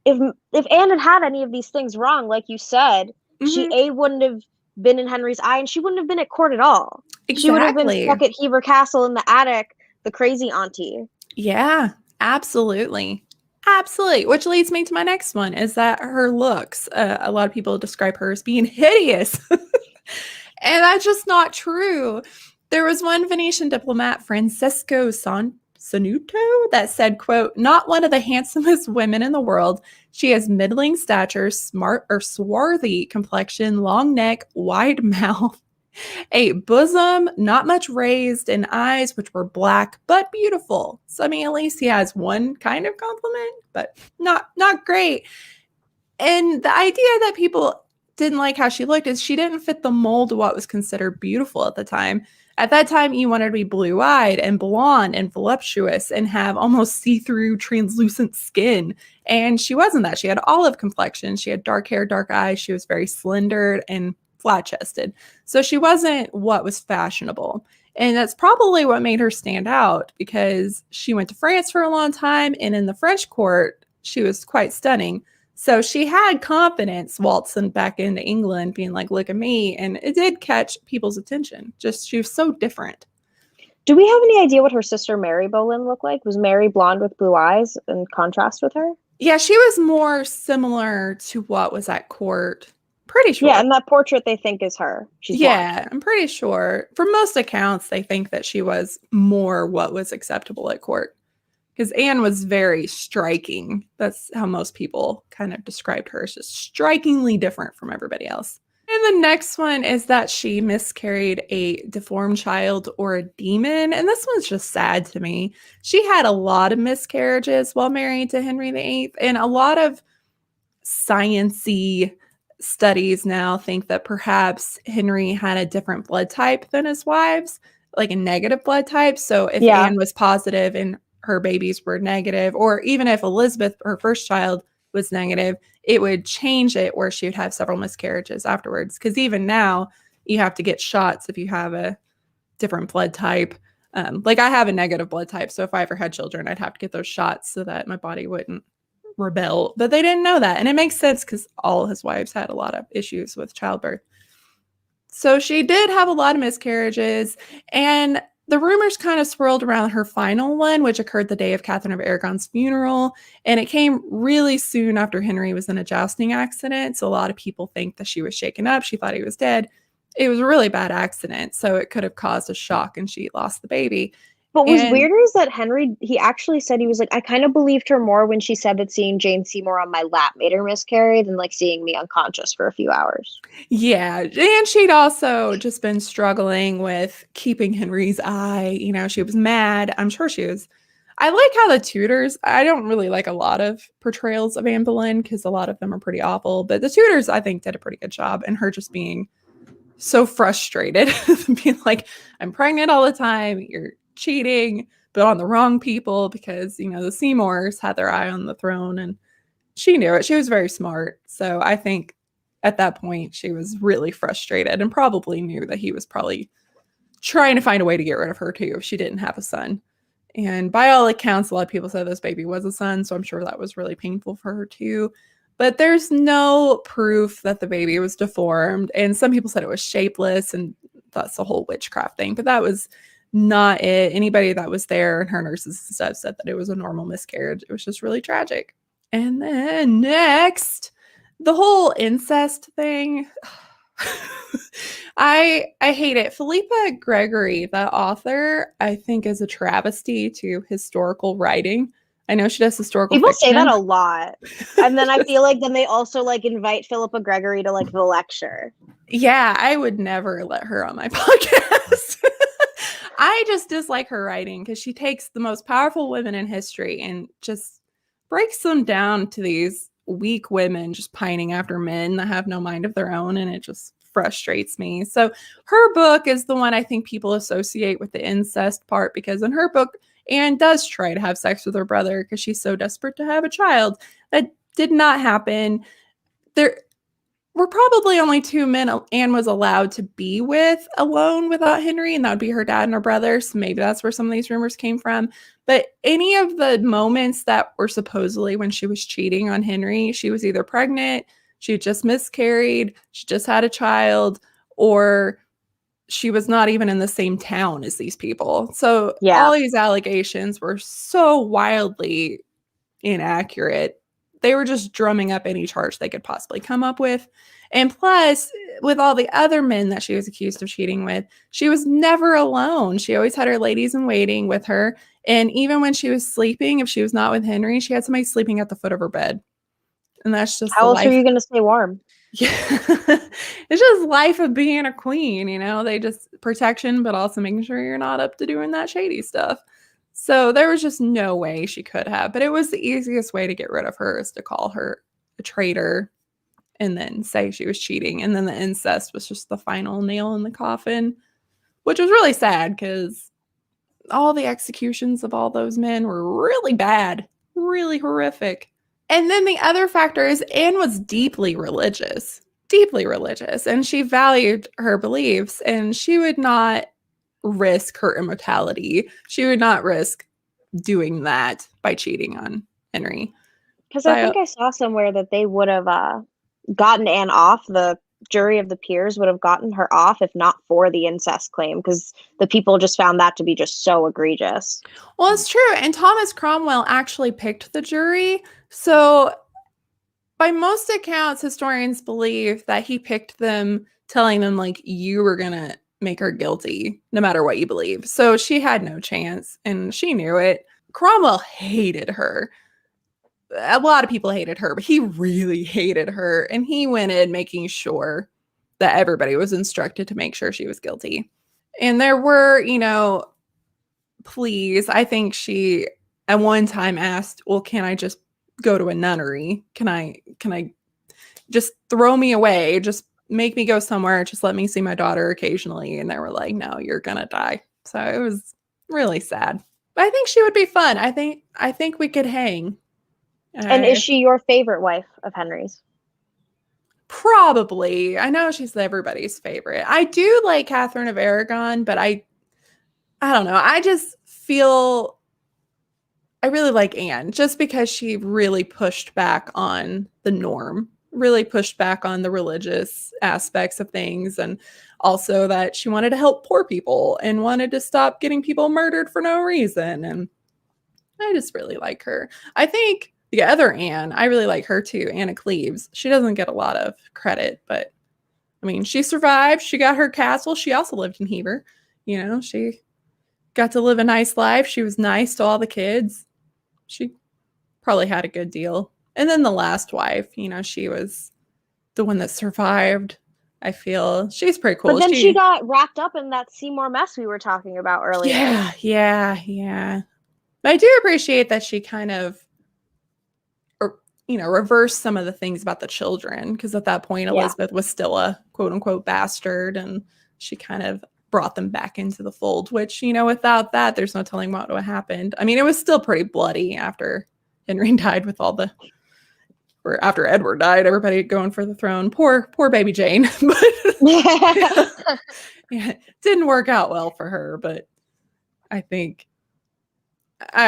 if Anne had had any of these things wrong, like you said, she Mhm. wouldn't have been in Henry's eye, and she wouldn't have been at court at all. She would have been Exactly. stuck at Hever Castle in the attic, the crazy auntie. Yeah, absolutely. Absolutely. Which leads me to my next one is that her looks, a lot of people describe her as being hideous. And that's just not true. There was one Venetian diplomat, Francesco Sanuto, that said, quote, not one of the handsomest women in the world. She has middling stature, smart or swarthy complexion, long neck, wide mouth, a bosom not much raised, and eyes which were black but beautiful. So I mean, at least he has one kind of compliment, but not great. And the idea that people didn't like how she looked is she didn't fit the mold of what was considered beautiful at the time. At that time, you wanted to be blue-eyed and blonde and voluptuous and have almost see-through translucent skin. And she wasn't that. She had olive complexion. She had dark hair, dark eyes. She was very slender and flat-chested. So she wasn't what was fashionable. And that's probably what made her stand out because she went to France for a long time. And in the French court, she was quite stunning. So she had confidence waltzing back into England, being like, look at me. And it did catch people's attention. Just she was so different. Do we have any idea what her sister Mary Boleyn looked like? Was Mary blonde with blue eyes in contrast with her? Yeah, she was more similar to what was at court. Pretty sure. Yeah, and that portrait they think is her. She's blonde. Yeah, I'm pretty sure. For most accounts, they think that she was more what was acceptable at court. Because Anne was very striking. That's how most people kind of described her as just strikingly different from everybody else. And the next one is that she miscarried a deformed child or a demon. And this one's just sad to me. She had a lot of miscarriages while married to Henry VIII. And a lot of science-y studies now think that perhaps Henry had a different blood type than his wives, like a negative blood type. So if Anne was positive and her babies were negative, or even if Elizabeth, her first child, was negative, it would change it where she would have several miscarriages afterwards. Because even now, you have to get shots if you have a different blood type. Like I have a negative blood type, so if I ever had children, I'd have to get those shots so that my body wouldn't rebel. But they didn't know that, and it makes sense because all his wives had a lot of issues with childbirth. So she did have a lot of miscarriages, and the rumors kind of swirled around her final one, which occurred the day of Catherine of Aragon's funeral. And it came really soon after Henry was in a jousting accident. So a lot of people think that she was shaken up. She thought he was dead. It was a really bad accident. So it could have caused a shock and she lost the baby. But what's weirder is that Henry, he actually said he was like, I kind of believed her more when she said that seeing Jane Seymour on my lap made her miscarry than like seeing me unconscious for a few hours. Yeah. And she'd also just been struggling with keeping Henry's eye. You know, she was mad. I'm sure she was. I like how the Tudors, I don't really like a lot of portrayals of Anne Boleyn because a lot of them are pretty awful. But the Tudors, I think, did a pretty good job. And her just being so frustrated, being like, I'm pregnant all the time. You're cheating, but on the wrong people because, you know, the Seymours had their eye on the throne and she knew it. She was very smart. So I think at that point she was really frustrated and probably knew that he was probably trying to find a way to get rid of her too if she didn't have a son. And by all accounts, a lot of people said this baby was a son, so I'm sure that was really painful for her too. But there's no proof that the baby was deformed. And some people said it was shapeless, and that's the whole witchcraft thing. But that was not it. Anybody that was there and her nurses and stuff said that it was a normal miscarriage. It was just really tragic. And then next, the whole incest thing. I hate it. Philippa Gregory, the author, I think is a travesty to historical writing. I know she does historical People fiction. say that a lot. And then I feel like then they also like invite Philippa Gregory to like the lecture. Yeah, I would never let her on my podcast. I just dislike her writing because she takes the most powerful women in history and just breaks them down to these weak women just pining after men that have no mind of their own, and it just frustrates me. So her book is the one I think people associate with the incest part, because in her book, Anne does try to have sex with her brother because she's so desperate to have a child. That did not happen. There were probably only 2 men Anne was allowed to be with alone without Henry, and that would be her dad and her brother. So maybe that's where some of these rumors came from. But any of the moments that were supposedly when she was cheating on Henry, she was either pregnant, she had just miscarried, she just had a child, or she was not even in the same town as these people. So all these allegations were so wildly inaccurate. They were just drumming up any charge they could possibly come up with. And plus, with all the other men that she was accused of cheating with, she was never alone. She always had her ladies in waiting with her. And even when she was sleeping, if she was not with Henry, she had somebody sleeping at the foot of her bed. And that's just how else are you going to stay warm? Yeah. It's just life of being a queen, you know? They just protection, but also making sure you're not up to doing that shady stuff. So there was just no way she could have. But it was the easiest way to get rid of her, is to call her a traitor and then say she was cheating. And then the incest was just the final nail in the coffin, which was really sad because all the executions of all those men were really bad, really horrific. And then the other factor is Anne was deeply religious, and she valued her beliefs, and she would not risk her immortality. She would not risk doing that by cheating on Henry. Because I think I saw somewhere that they would have gotten Anne off. The jury of the peers would have gotten her off if not for the incest claim, because the people just found that to be just so egregious. Well, it's true. And Thomas Cromwell actually picked the jury. So by most accounts, historians believe that he picked them, telling them, like, you were going to make her guilty no matter what you believe. So she had no chance, and she knew it. Cromwell hated her. A lot of people hated her, but he really hated her. And he went in making sure that everybody was instructed to make sure she was guilty. And there were, pleas. I think she at one time asked, well, can I just go to a nunnery? Can I just throw me away? Just make me go somewhere. Just let me see my daughter occasionally. And they were like, no, you're going to die. So it was really sad. But I think she would be fun. I think we could hang. And is she your favorite wife of Henry's? Probably. I know she's everybody's favorite. I do like Catherine of Aragon, but I don't know. I just feel I really like Anne just because she really pushed back on the norm, really pushed back on the religious aspects of things, and also that she wanted to help poor people and wanted to stop getting people murdered for no reason. And I just really like her. I think the other Anne, I really like her too, Anne of Cleves. She doesn't get a lot of credit, but I mean, she survived. She got her castle. She also lived in Hever. She got to live a nice life. She was nice to all the kids. She probably had a good deal. And then the last wife, she was the one that survived. I feel she's pretty cool. But then she got wrapped up in that Seymour mess we were talking about earlier. Yeah. But I do appreciate that she kind of, reversed some of the things about the children, because at that point, Elizabeth was still a quote unquote bastard, and she kind of brought them back into the fold, which, without that, there's no telling what would have happened. I mean, it was still pretty bloody after Henry died with or after Edward died, everybody going for the throne. Poor baby Jane. But yeah, it didn't work out well for her, but I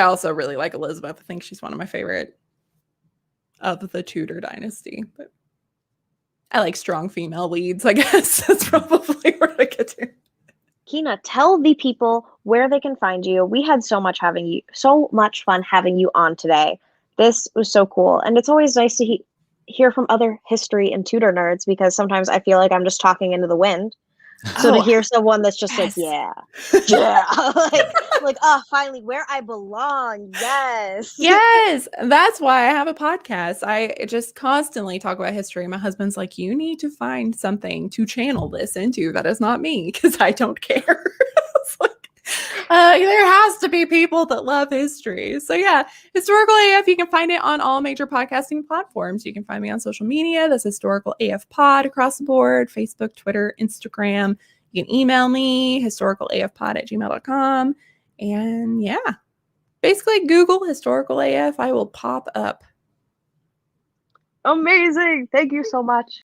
also really like Elizabeth. I think she's one of my favorite of the Tudor dynasty, but I like strong female leads, I guess. That's probably where I get to. Kyna, tell the people where they can find you. We had so much fun having you on today. This was so cool. And it's always nice to hear from other history and Tudor nerds, because sometimes I feel like I'm just talking into the wind. So to Oh, hear someone that's just like, yes. yeah, like, oh, finally, where I belong. Yes. Yes, that's why I have a podcast. I just constantly talk about history. My husband's like, you need to find something to channel this into that is not me, because I don't care. It's like, there has to be people that love history. So yeah, Historical AF, you can find it on all major podcasting platforms. You can find me on social media. That's Historical AF Pod across the board, Facebook, Twitter, Instagram. You can email me, historicalafpod@gmail.com. And yeah. Basically, Google Historical AF. I will pop up. Amazing. Thank you so much.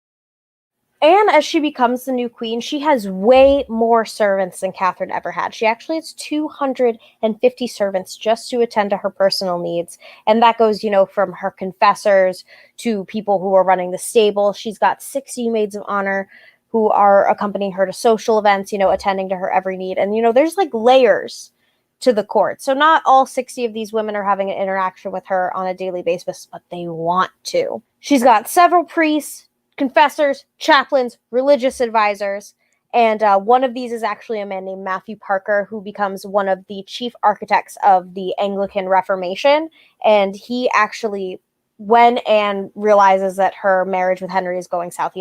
Anne, as she becomes the new queen, she has way more servants than Catherine ever had. She actually has 250 servants just to attend to her personal needs. And that goes, from her confessors to people who are running the stable. She's got 60 maids of honor who are accompanying her to social events, attending to her every need. And, there's like layers to the court. So not all 60 of these women are having an interaction with her on a daily basis, but they want to. She's got several priests, confessors, chaplains, religious advisors, and one of these is actually a man named Matthew Parker, who becomes one of the chief architects of the Anglican Reformation. And he actually, when Anne realizes that her marriage with Henry is going south,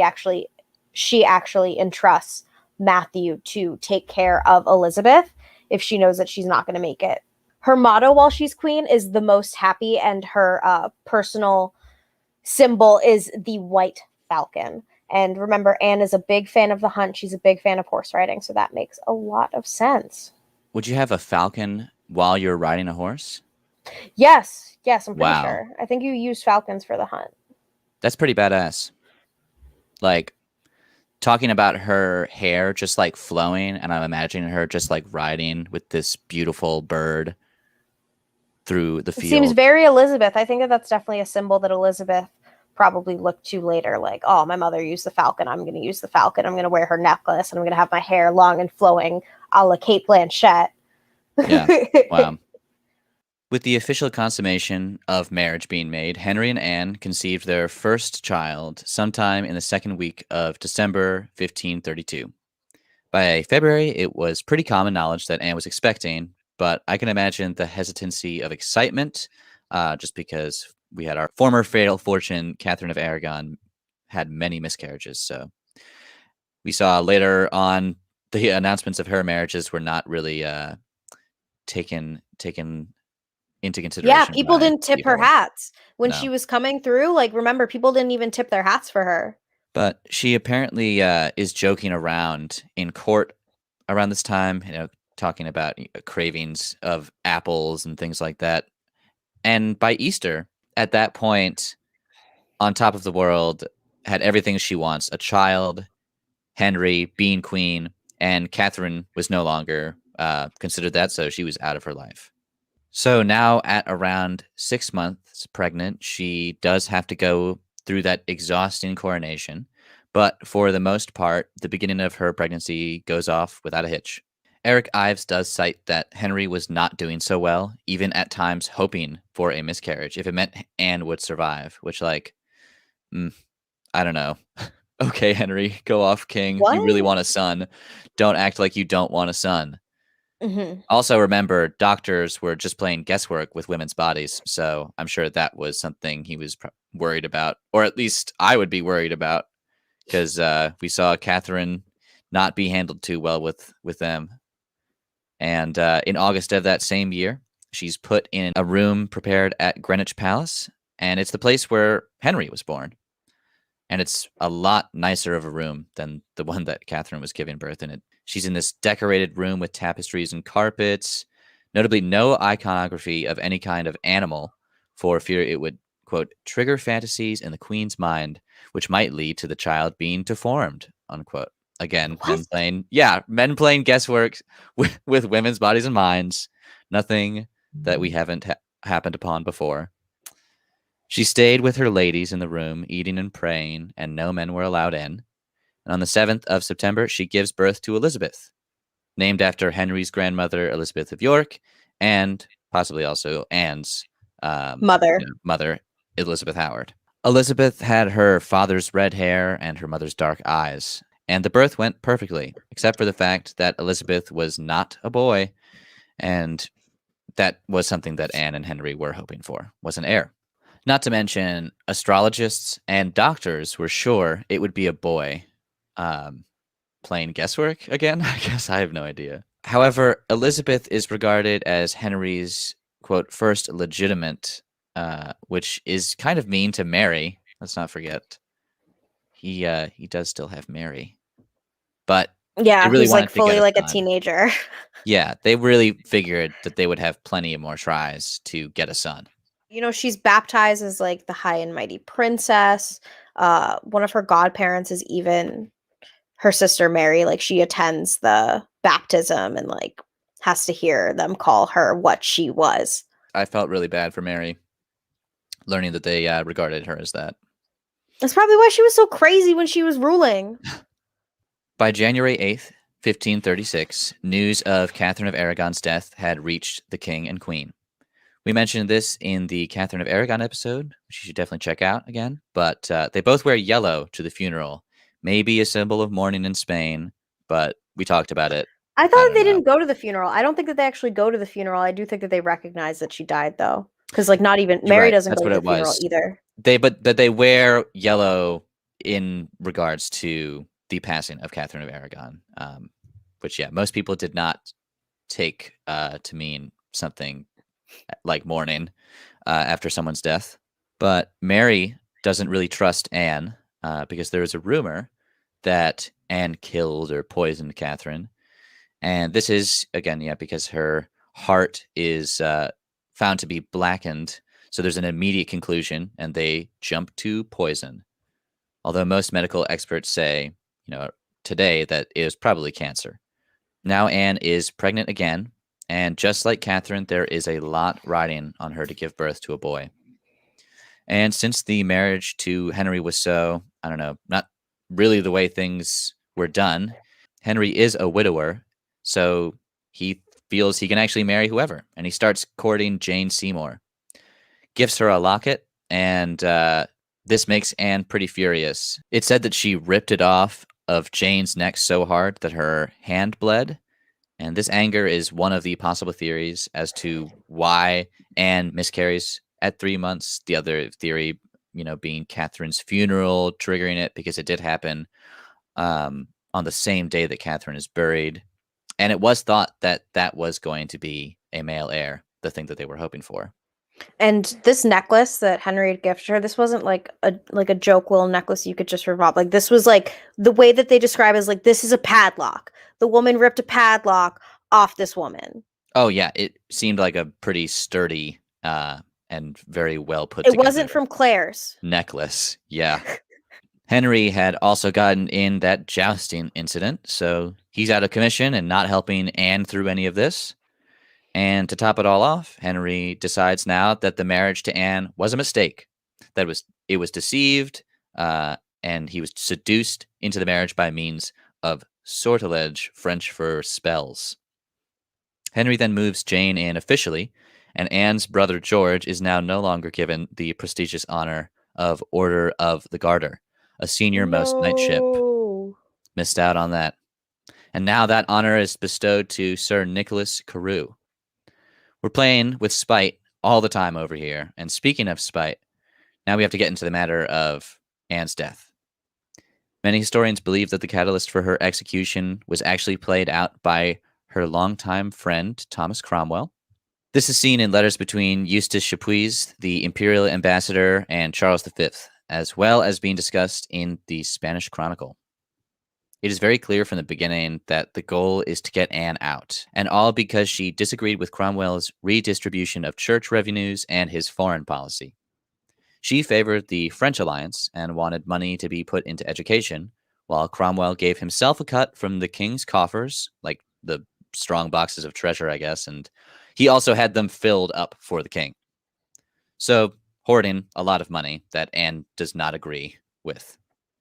she actually entrusts Matthew to take care of Elizabeth if she knows that she's not going to make it. Her motto while she's queen is the most happy, and her personal symbol is the white falcon. And remember, Anne is a big fan of the hunt. She's a big fan of horse riding, so that makes a lot of sense. Would you have a falcon while you're riding a horse? Yes, I'm pretty Wow. sure. I think you use falcons for the hunt. That's pretty badass. Like, talking about her hair just like flowing, and I'm imagining her just like riding with this beautiful bird through the It field. seems very Elizabeth. I think that's definitely a symbol that Elizabeth probably looked to later. Like, oh, my mother used the falcon. I'm going to use the falcon. I'm going to wear her necklace, and I'm going to have my hair long and flowing a la Kate Blanchett. Yeah. Wow. With the official consummation of marriage being made, Henry and Anne conceived their first child sometime in the second week of December 1532. By February, it was pretty common knowledge that Anne was expecting, but I can imagine the hesitancy of excitement, just because we had our former fatal fortune, Catherine of Aragon, had many miscarriages. So we saw later on the announcements of her marriages were not really taken into consideration. Yeah, people didn't tip her hats when No. she was coming through. Like, remember, people didn't even tip their hats for her. But she apparently is joking around in court around this time, talking about cravings of apples and things like that. And by Easter, at that point, on top of the world, had everything she wants: a child, Henry, being queen, and Catherine was no longer considered that, so she was out of her life. So now at around 6 months pregnant, she does have to go through that exhausting coronation. But for the most part, the beginning of her pregnancy goes off without a hitch. Eric Ives does cite that Henry was not doing so well, even at times hoping for a miscarriage if it meant Anne would survive, which, like, I don't know. Okay, Henry, go off, king. What? You really want a son. Don't act like you don't want a son. Mm-hmm. Also, remember, doctors were just playing guesswork with women's bodies, so I'm sure that was something he was worried about, or at least I would be worried about, because we saw Catherine not be handled too well with them. And in August of that same year, she's put in a room prepared at Greenwich Palace, and it's the place where Henry was born. And it's a lot nicer of a room than the one that Catherine was giving birth in. She's in this decorated room with tapestries and carpets, notably no iconography of any kind of animal, for fear it would, quote, trigger fantasies in the queen's mind, which might lead to the child being deformed, unquote. Again, men playing guesswork with women's bodies and minds. Nothing that we haven't happened upon before. She stayed with her ladies in the room, eating and praying, and no men were allowed in. And on the 7th of September, she gives birth to Elizabeth, named after Henry's grandmother, Elizabeth of York, and possibly also Anne's Mother, mother, Elizabeth Howard. Elizabeth had her father's red hair and her mother's dark eyes, and the birth went perfectly, except for the fact that Elizabeth was not a boy, and that was something that Anne and Henry were hoping for, was an heir. Not to mention, astrologists and doctors were sure it would be a boy. Playing guesswork again? I guess I have no idea. However, Elizabeth is regarded as Henry's, quote, first legitimate, which is kind of mean to Mary. Let's not forget. He does still have Mary. But Yeah, they really who's like wanted to get fully a like a son. teenager. Yeah, they really figured that they would have plenty of more tries to get a son. You know, she's baptized as like the high and mighty princess. One of her godparents is even her sister Mary. Like she attends the baptism and like has to hear them call her what she was. I felt really bad for Mary, learning that they regarded her as that. That's probably why she was so crazy when she was ruling. By January 8th, 1536, news of Catherine of Aragon's death had reached the king and queen. We mentioned this in the Catherine of Aragon episode, which you should definitely check out again. But they both wear yellow to the funeral. Maybe a symbol of mourning in Spain, but we talked about it. I thought they know. didn't go to the funeral. I don't think that they actually go to the funeral. I do think that they recognize that she died, though, because like not even Mary right. doesn't That's go what to the it funeral was. either. But they wear yellow in regards to the passing of Catherine of Aragon, which most people did not take to mean something like mourning after someone's death. But Mary doesn't really trust Anne because there is a rumor that Anne killed or poisoned Catherine. And this is, again, because her heart is found to be blackened. So there's an immediate conclusion, and they jump to poison. Although most medical experts say, today that it was probably cancer. Now Anne is pregnant again, and just like Catherine, there is a lot riding on her to give birth to a boy. And since the marriage to Henry was so, I don't know, not really the way things were done, Henry is a widower, so he feels he can actually marry whoever, and he starts courting Jane Seymour. Gives her a locket, and this makes Anne pretty furious. It's said that she ripped it off of Jane's neck so hard that her hand bled, and this anger is one of the possible theories as to why Anne miscarries at 3 months. The other theory, being Catherine's funeral triggering it, because it did happen on the same day that Catherine is buried. And it was thought that that was going to be a male heir, the thing that they were hoping for. And this necklace that Henry had gifted her, this wasn't like a joke little necklace you could just rip off. Like this was like the way that they describe it is like this is a padlock. The woman ripped a padlock off this woman. Oh yeah, it seemed like a pretty sturdy and very well put It together. wasn't from Claire's necklace. Yeah. Henry had also gotten in that jousting incident, so he's out of commission and not helping Anne through any of this. And to top it all off, Henry decides now that the marriage to Anne was a mistake. That it was deceived, and he was seduced into the marriage by means of sortilege, French for spells. Henry then moves Jane in officially, and Anne's brother George is now no longer given the prestigious honor of Order of the Garter, a senior-most knightship. Missed out on that. And now that honor is bestowed to Sir Nicholas Carew. We're playing with spite all the time over here. And speaking of spite, now we have to get into the matter of Anne's death. Many historians believe that the catalyst for her execution was actually played out by her longtime friend, Thomas Cromwell. This is seen in letters between Eustace Chapuis, the imperial ambassador, and Charles V, as well as being discussed in the Spanish Chronicle. It is very clear from the beginning that the goal is to get Anne out, and all because she disagreed with Cromwell's redistribution of church revenues and his foreign policy. She favored the French alliance and wanted money to be put into education, while Cromwell gave himself a cut from the king's coffers, like the strong boxes of treasure, I guess, and he also had them filled up for the king. So, hoarding a lot of money that Anne does not agree with.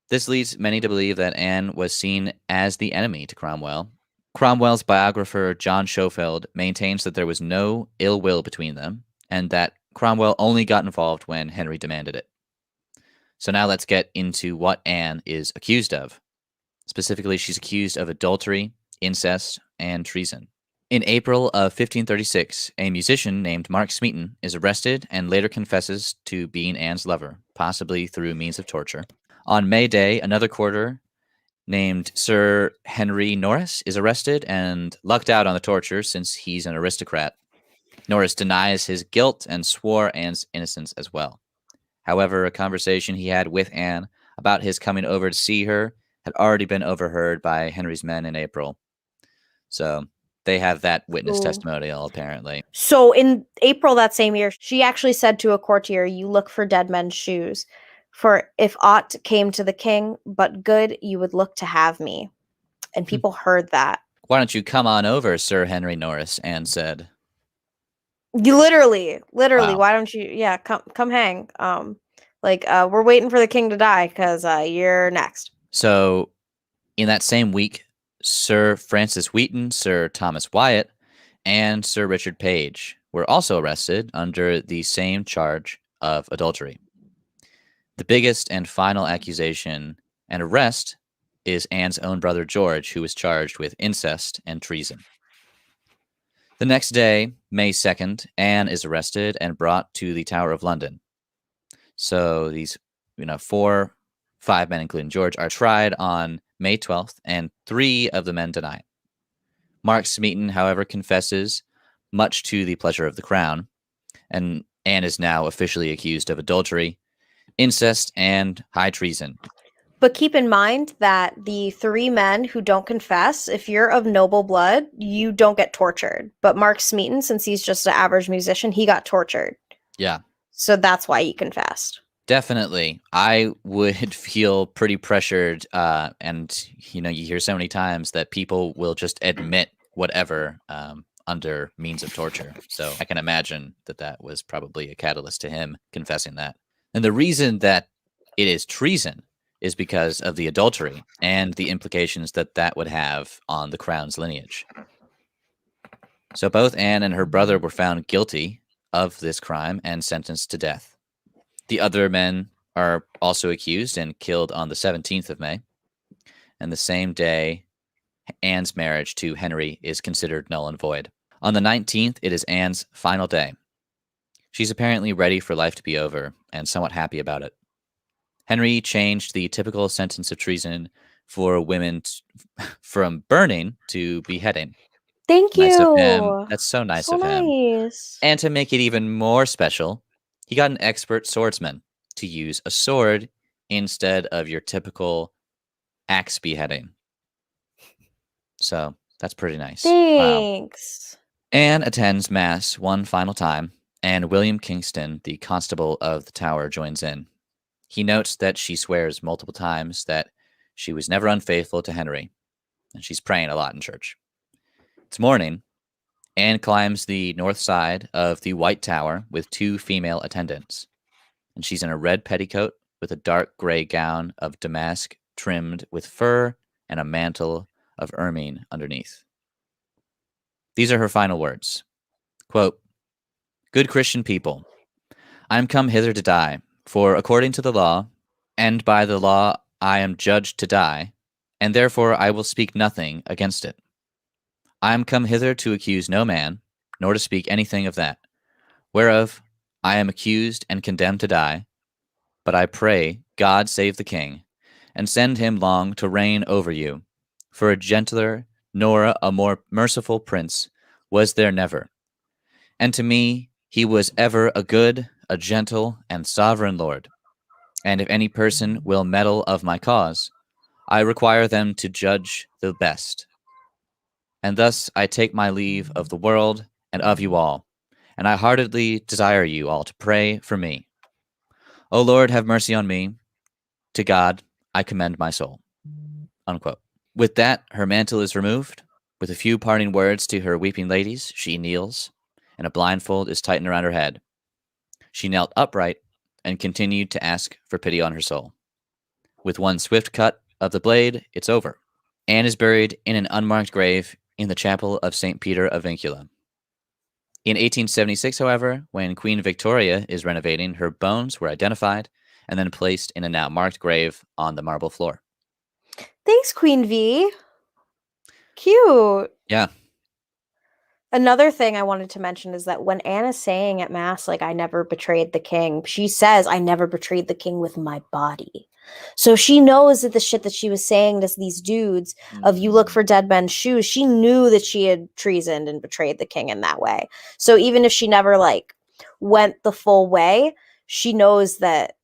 This leads many to believe that Anne was seen as the enemy to Cromwell. Cromwell's biographer, John Schofield, maintains that there was no ill will between them, and that Cromwell only got involved when Henry demanded it. So now let's get into what Anne is accused of. Specifically, she's accused of adultery, incest, and treason. In April of 1536, a musician named Mark Smeaton is arrested and later confesses to being Anne's lover, possibly through means of torture. On May Day, another courtier named Sir Henry Norris is arrested and lucked out on the torture since he's an aristocrat. Norris denies his guilt and swore Anne's innocence as well. However, a conversation he had with Anne about his coming over to see her had already been overheard by Henry's men in April. So they have that witness testimonial, apparently. So in April that same year, she actually said to a courtier, "You look for dead men's shoes. For if aught came to the king but good, you would look to have me." And people heard that. Why don't you come on over, Sir Henry Norris? Anne said. You literally, Wow. why don't you, come hang. We're waiting for the king to die because you're next. So in that same week, Sir Francis Wheaton, Sir Thomas Wyatt, and Sir Richard Page were also arrested under the same charge of adultery. The biggest and final accusation and arrest is Anne's own brother George, who was charged with incest and treason. The next day, May 2nd, Anne is arrested and brought to the Tower of London. So these, 5 men, including George, are tried on May 12th, and 3 of the men deny it. Mark Smeaton, however, confesses, much to the pleasure of the crown, and Anne is now officially accused of adultery, incest, and high treason. But keep in mind that the 3 men who don't confess, if you're of noble blood, you don't get tortured. But Mark Smeaton, since he's just an average musician, he got tortured. Yeah. So that's why he confessed. Definitely. I would feel pretty pressured. And, you hear so many times that people will just admit whatever under means of torture. So I can imagine that was probably a catalyst to him confessing that. And the reason that it is treason is because of the adultery and the implications that would have on the crown's lineage. So both Anne and her brother were found guilty of this crime and sentenced to death. The other men are also accused and killed on the 17th of May. And the same day, Anne's marriage to Henry is considered null and void. On the 19th, it is Anne's final day. She's apparently ready for life to be over and somewhat happy about it. Henry changed the typical sentence of treason for women from burning to beheading. Thank Nice you. of him. That's so nice of him. Nice. And to make it even more special, he got an expert swordsman to use a sword instead of your typical axe beheading. So that's pretty nice. Thanks. Wow. Anne attends Mass one final time, and William Kingston, the constable of the tower, joins in. He notes that she swears multiple times that she was never unfaithful to Henry, and she's praying a lot in church. It's morning. Anne climbs the north side of the White Tower with 2 female attendants, and she's in a red petticoat with a dark gray gown of damask trimmed with fur and a mantle of ermine underneath. These are her final words. Quote, "Good Christian people, I am come hither to die, for according to the law, and by the law I am judged to die, and therefore I will speak nothing against it. I am come hither to accuse no man, nor to speak anything of that, whereof I am accused and condemned to die. But I pray God save the king, and send him long to reign over you, for a gentler nor a more merciful prince was there never. And to me he was ever a good, a gentle, and sovereign lord. And if any person will meddle of my cause, I require them to judge the best. And thus I take my leave of the world and of you all, and I heartily desire you all to pray for me. O Lord, have mercy on me. To God I commend my soul." Unquote. With that, her mantle is removed. With a few parting words to her weeping ladies, she kneels, and a blindfold is tightened around her head. She knelt upright and continued to ask for pity on her soul. With one swift cut of the blade, it's over. Anne is buried in an unmarked grave in the chapel of St. Peter of Vincula. In 1876, however, when Queen Victoria is renovating, her bones were identified and then placed in a now marked grave on the marble floor. Thanks, Queen V. Cute. Yeah. Another thing I wanted to mention is that when Anna's saying at Mass, like, I never betrayed the king, she says, I never betrayed the king with my body. So she knows that the shit that she was saying to these dudes of you look for dead men's shoes, she knew that she had treasoned and betrayed the king in that way. So even if she never, like, went the full way, she knows that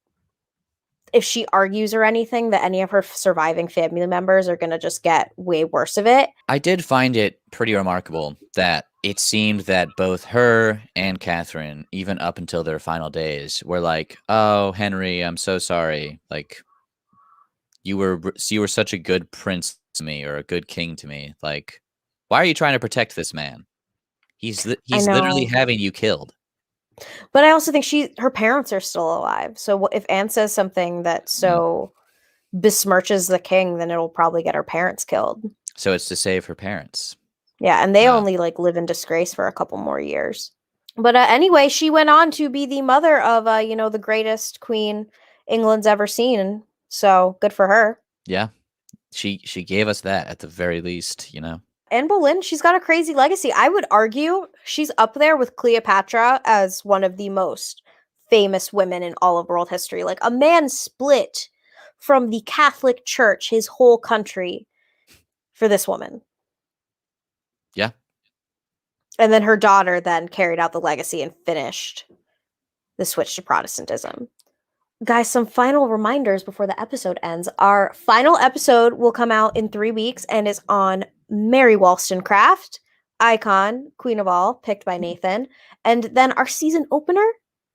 if she argues or anything, that any of her surviving family members are going to just get way worse of it. I did find it pretty remarkable that it seemed that both her and Catherine, even up until their final days, were like, "Oh, Henry, I'm so sorry. Like, you were such a good prince to me, or a good king to me. Like, why are you trying to protect this man? He's literally having you killed." But I also think her parents are still alive. So if Anne says something that so besmirches the king, then it'll probably get her parents killed. So it's to save her parents. Yeah, and they only like live in disgrace for a couple more years. But anyway, she went on to be the mother of the greatest queen England's ever seen. So good for her. Yeah, she gave us that at the very least, Anne Boleyn, she's got a crazy legacy. I would argue she's up there with Cleopatra as one of the most famous women in all of world history. Like, a man split from the Catholic Church, his whole country, for this woman. Yeah. And then her daughter then carried out the legacy and finished the switch to Protestantism. Guys, some final reminders before the episode ends. Our final episode will come out in 3 weeks and is on Mary Wollstonecraft, icon, queen of all, picked by Nathan. And then our season opener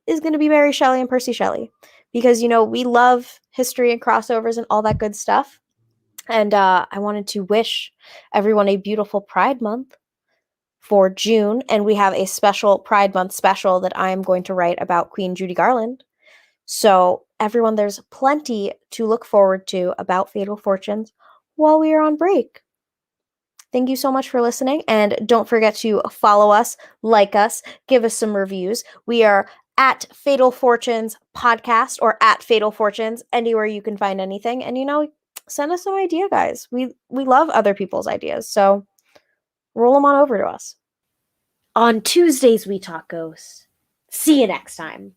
is going to be Mary Shelley and Percy Shelley. Because, we love history and crossovers and all that good stuff. And I wanted to wish everyone a beautiful Pride Month for June. And we have a special Pride Month special that I am going to write about Queen Judy Garland. So everyone, there's plenty to look forward to about Fatal Fortunes while we are on break. Thank you so much for listening. And don't forget to follow us, like us, give us some reviews. We are at Fatal Fortunes Podcast or at Fatal Fortunes, anywhere you can find anything. And, send us some idea, guys. We love other people's ideas. So roll them on over to us. On Tuesdays, we talk ghosts. See you next time.